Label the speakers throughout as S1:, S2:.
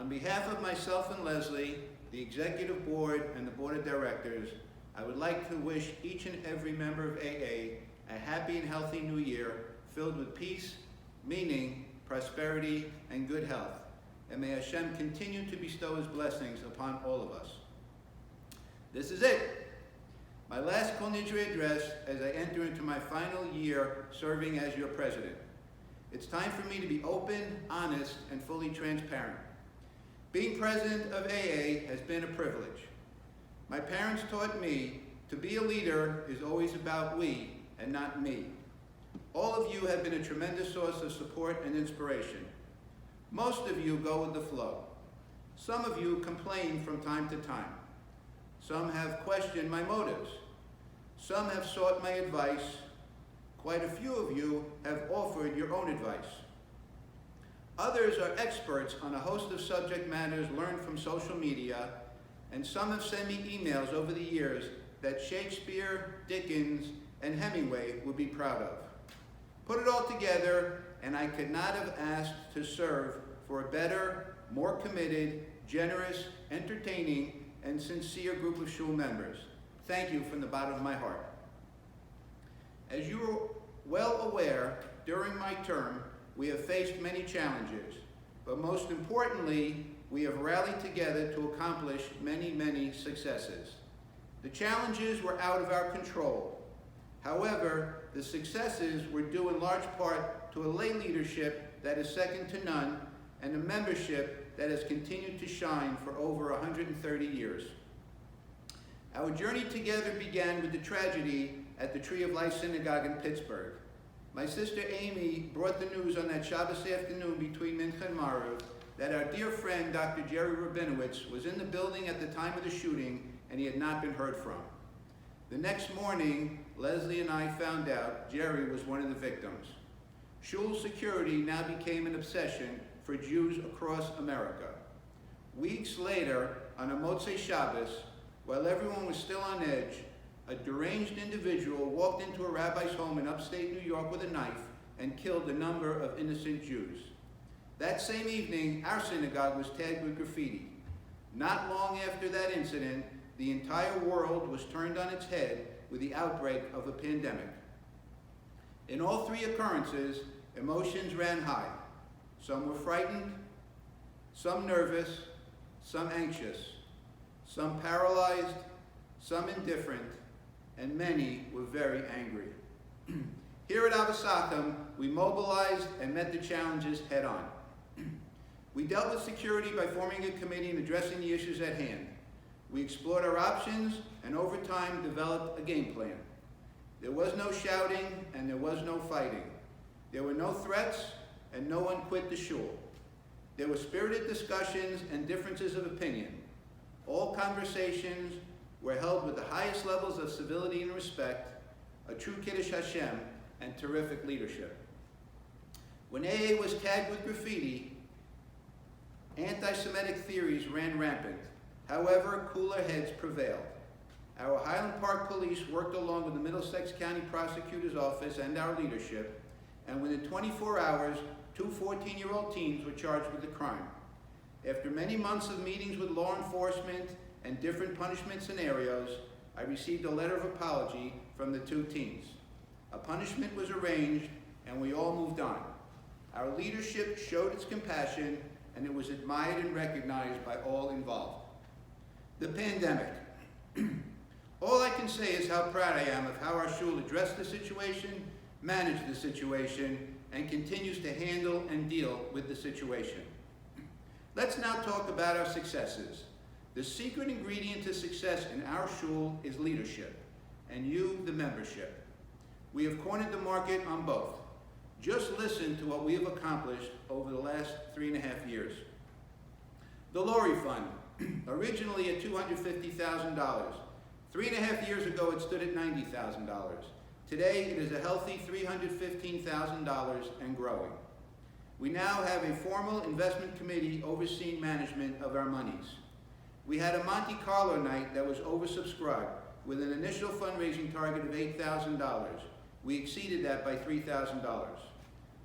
S1: On behalf of myself and Leslie, the Executive Board and the Board of Directors, I would like to wish each and every member of AA a happy and healthy new year filled with peace, meaning, prosperity, and good health. And may Hashem continue to bestow His blessings upon all of us. This is it. My last Kol Nidrei address as I enter into my final year serving as your president. It's time for me to be open, honest, and fully transparent. Being president of AA has been a privilege. My parents taught me to be a leader is always about we and not me. All of you have been a tremendous source of support and inspiration. Most of you go with the flow. Some of you complain from time to time. Some have questioned my motives. Some have sought my advice. Quite a few of you have offered your own advice. Others are experts on a host of subject matters learned from social media, and some have sent me emails over the years that Shakespeare, Dickens, and Hemingway would be proud of. Put it all together, and I could not have asked to serve for a better, more committed, generous, entertaining, and sincere group of shul members. Thank you from the bottom of my heart. As you are well aware, during my term, we have faced many challenges, but most importantly, we have rallied together to accomplish many, many successes. The challenges were out of our control. However, the successes were due in large part to a lay leadership that is second to none and a membership that has continued to shine for over 130 years. Our journey together began with the tragedy at the Tree of Life Synagogue in Pittsburgh. My sister Amy brought the news on that Shabbos afternoon between Mincha and Maariv that our dear friend Dr. Jerry Rabinowitz was in the building at the time of the shooting and he had not been heard from. The next morning, Leslie and I found out Jerry was one of the victims. Shul security now became an obsession for Jews across America. Weeks later, on a Motzei Shabbos, while everyone was still on edge, a deranged individual walked into a rabbi's home in upstate New York with a knife and killed a number of innocent Jews. That same evening, our synagogue was tagged with graffiti. Not long after that incident, the entire world was turned on its head with the outbreak of a pandemic. In all three occurrences, emotions ran high. Some were frightened, some nervous, some anxious, some paralyzed, some indifferent, and many were very angry. Here at Avasachim, we mobilized and met the challenges head on. We dealt with security by forming a committee and addressing the issues at hand. We explored our options and over time developed a game plan. There was no shouting and there was no fighting. There were no threats and no one quit the shul. There were spirited discussions and differences of opinion. All conversations were held with the highest levels of civility and respect, a true Kiddush Hashem, and terrific leadership. When AA was tagged with graffiti, anti-Semitic theories ran rampant. However, cooler heads prevailed. Our Highland Park police worked along with the Middlesex County Prosecutor's Office and our leadership, and within 24 hours, two 14-year-old teens were charged with the crime. After many months of meetings with law enforcement and different punishment scenarios, I received a letter of apology from the two teens. A punishment was arranged, and we all moved on. Our leadership showed its compassion, and it was admired and recognized by all involved. The pandemic. All I can say is how proud I am of how our shul addressed the situation, managed the situation, and continues to handle and deal with the situation. Let's now talk about our successes. The secret ingredient to success in our shul is leadership, and you, the membership. We have cornered the market on both. Just listen to what we have accomplished over the last 3.5 years. The Lori Fund, originally at $250,000. 3.5 years ago, it stood at $90,000. Today, it is a healthy $315,000 and growing. We now have a formal investment committee overseeing management of our monies. We had a Monte Carlo night that was oversubscribed with an initial fundraising target of $8,000. We exceeded that by $3,000.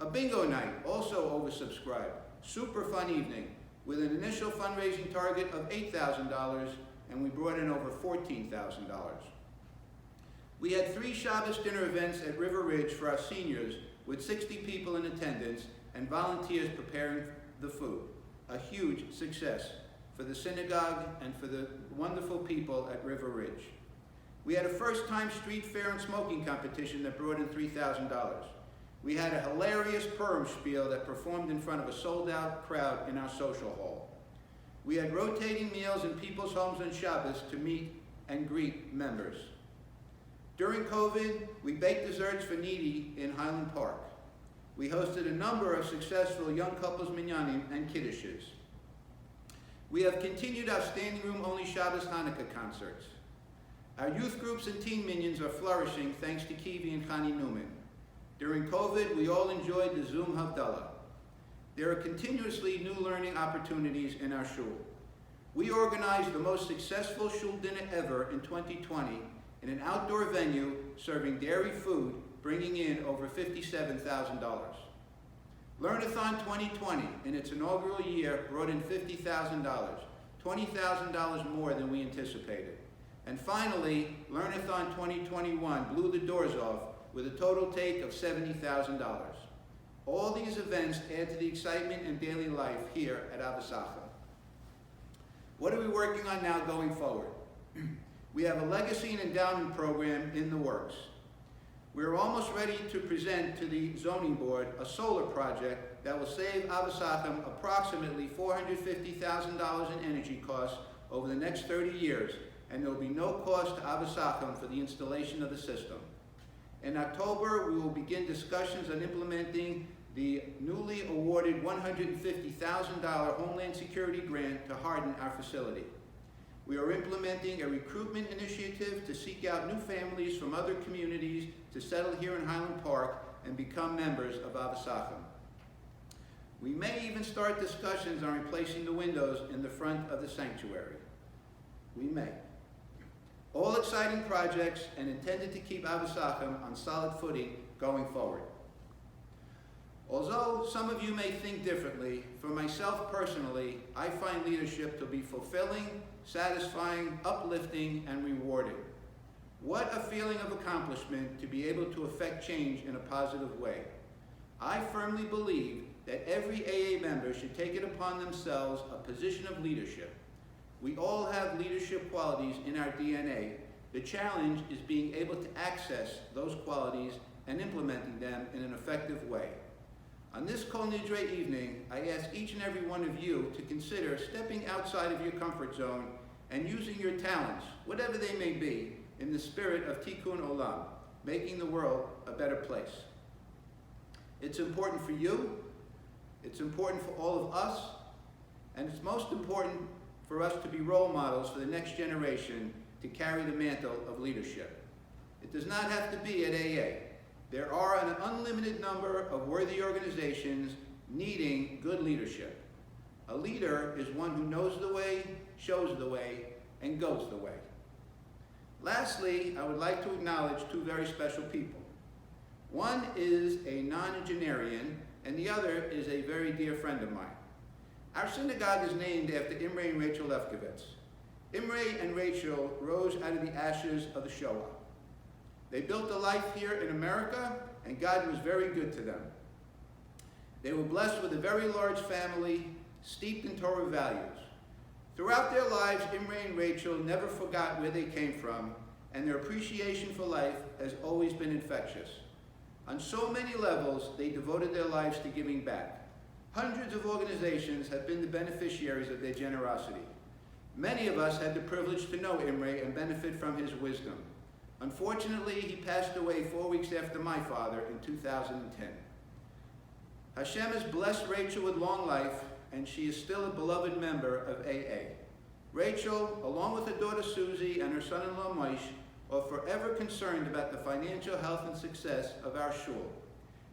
S1: A bingo night, also oversubscribed. Super fun evening. with an initial fundraising target of $8,000, and we brought in over $14,000. We had 3 Shabbos dinner events at River Ridge for our seniors, with 60 people in attendance and volunteers preparing the food. A huge success for the synagogue and for the wonderful people at River Ridge. We had a first-time street fair and smoking competition that brought in $3,000. We had a hilarious Purim spiel that performed in front of a sold-out crowd in our social hall. We had rotating meals in people's homes on Shabbos to meet and greet members. During COVID, we baked desserts for needy in Highland Park. We hosted a number of successful young couples minyanim and kiddushes. We have continued our standing room only Shabbos Hanukkah concerts. Our youth groups and teen minions are flourishing thanks to Kiwi and Chani Newman. During COVID, we all enjoyed the Zoom Havdalah. There are continuously new learning opportunities in our shul. We organized the most successful shul dinner ever in 2020 in an outdoor venue serving dairy food, bringing in over $57,000. Learnathon 2020, in its inaugural year, brought in $50,000, $20,000 more than we anticipated. And finally, Learnathon 2021 blew the doors off with a total take of $70,000. All these events add to the excitement and daily life here at Avasachim. What are we working on now going forward? We have a legacy and endowment program in the works. We're almost ready to present to the zoning board a solar project that will save Avasachim approximately $450,000 in energy costs over the next 30 years, and there will be no cost to Avasachim for the installation of the system. In October, we will begin discussions on implementing the newly awarded $150,000 Homeland Security grant to harden our facility. We are implementing a recruitment initiative to seek out new families from other communities to settle here in Highland Park and become members of Avasachim. We may even start discussions on replacing the windows in the front of the sanctuary. We may. All exciting projects and intended to keep Avasachim on solid footing going forward. Although some of you may think differently, for myself personally, I find leadership to be fulfilling, satisfying, uplifting, and rewarding. What a feeling of accomplishment to be able to affect change in a positive way. I firmly believe that every AA member should take it upon themselves a position of leadership. We all have leadership qualities in our DNA. The challenge is being able to access those qualities and implementing them in an effective way. On this Kol Nidrei evening, I ask each and every one of you to consider stepping outside of your comfort zone and using your talents, whatever they may be, in the spirit of Tikkun Olam, making the world a better place. It's important for you, it's important for all of us, and it's most important for us to be role models for the next generation to carry the mantle of leadership. It does not have to be at AA. There are an unlimited number of worthy organizations needing good leadership. A leader is one who knows the way, shows the way, and goes the way. Lastly, I would like to acknowledge 2 very special people. One is a nonagenarian, and the other is a very dear friend of mine. Our synagogue is named after Imre and Rachel Lefkowitz. Imre and Rachel rose out of the ashes of the Shoah. They built a life here in America, and God was very good to them. They were blessed with a very large family, steeped in Torah values. Throughout their lives, Imre and Rachel never forgot where they came from, and their appreciation for life has always been infectious. On so many levels, they devoted their lives to giving back. Hundreds of organizations have been the beneficiaries of their generosity. Many of us had the privilege to know Imre and benefit from his wisdom. Unfortunately, he passed away 4 weeks after my father in 2010. Hashem has blessed Rachel with long life, and she is still a beloved member of AA. Rachel, along with her daughter Susie and her son-in-law Moshe, are forever concerned about the financial health and success of our shul,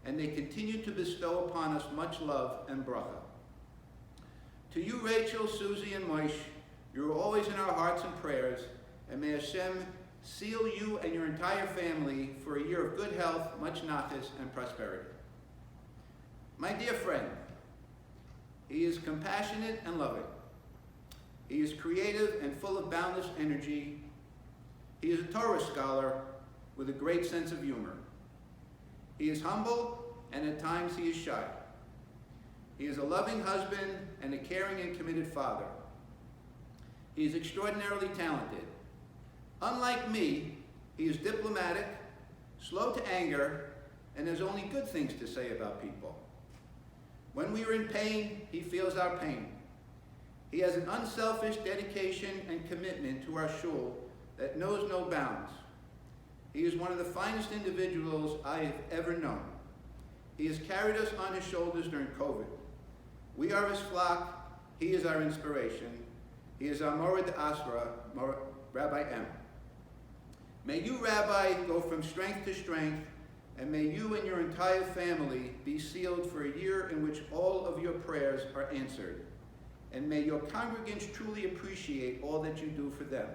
S1: and they continue to bestow upon us much love and bracha. To you, Rachel, Susie, and Moshe, you are always in our hearts and prayers, and may Hashem seal you and your entire family for a year of good health, much nachas, and prosperity. My dear friend, he is compassionate and loving. He is creative and full of boundless energy. He is a Torah scholar with a great sense of humor. He is humble, and at times he is shy. He is a loving husband and a caring and committed father. He is extraordinarily talented. Unlike me, he is diplomatic, slow to anger, and has only good things to say about people. When we are in pain, he feels our pain. He has an unselfish dedication and commitment to our shul that knows no bounds. He is one of the finest individuals I have ever known. He has carried us on his shoulders during COVID. We are his flock. He is our inspiration. He is our Moreh D'Asra, Rabbi M. May you, Rabbi, go from strength to strength, and may you and your entire family be sealed for a year in which all of your prayers are answered. And may your congregants truly appreciate all that you do for them.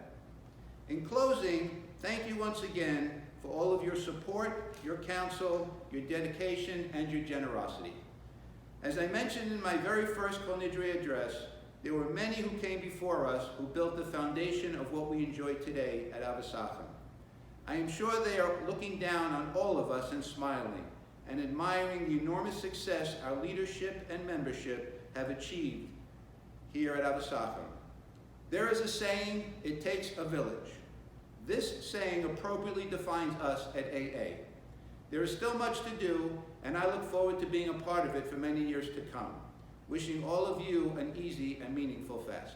S1: In closing, thank you once again for all of your support, your counsel, your dedication, and your generosity. As I mentioned in my very first Kol Nidrei address, there were many who came before us who built the foundation of what we enjoy today at Avasachem. I am sure they are looking down on all of us and smiling and admiring the enormous success our leadership and membership have achieved here at Avasachem. There is a saying, it takes a village. This saying appropriately defines us at AA. There is still much to do, and I look forward to being a part of it for many years to come. Wishing all of you an easy and meaningful fast.